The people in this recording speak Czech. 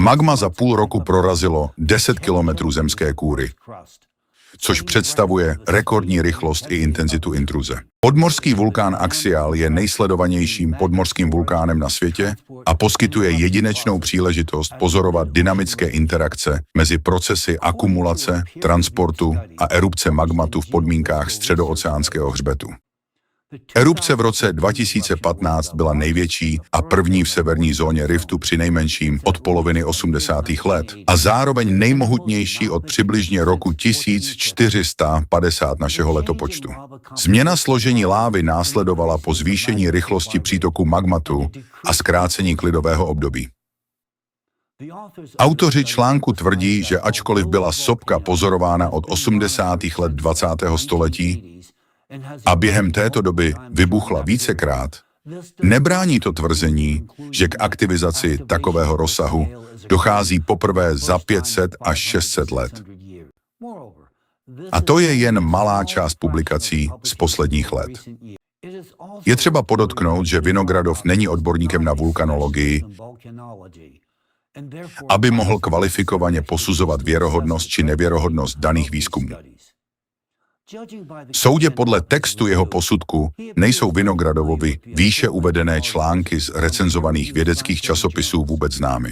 Magma za půl roku prorazilo 10 kilometrů zemské kůry, což představuje rekordní rychlost i intenzitu intruze. Podmořský vulkán Axial je nejsledovanějším podmořským vulkánem na světě a poskytuje jedinečnou příležitost pozorovat dynamické interakce mezi procesy akumulace, transportu a erupce magmatu v podmínkách středooceánského hřbetu. Erupce v roce 2015 byla největší a první v severní zóně riftu přinejmenším od poloviny 80. let a zároveň nejmohutnější od přibližně roku 1450 našeho letopočtu. Změna složení lávy následovala po zvýšení rychlosti přítoku magmatu a zkrácení klidového období. Autoři článku tvrdí, že ačkoliv byla sopka pozorována od 80. let 20. století, a během této doby vybuchla vícekrát, nebrání to tvrzení, že k aktivizaci takového rozsahu dochází poprvé za 500 až 600 let. A to je jen malá část publikací z posledních let. Je třeba podotknout, že Vinogradov není odborníkem na vulkanologii, aby mohl kvalifikovaně posuzovat věrohodnost či nevěrohodnost daných výzkumů. Soudě podle textu jeho posudku nejsou Vinogradovovi výše uvedené články z recenzovaných vědeckých časopisů vůbec známy.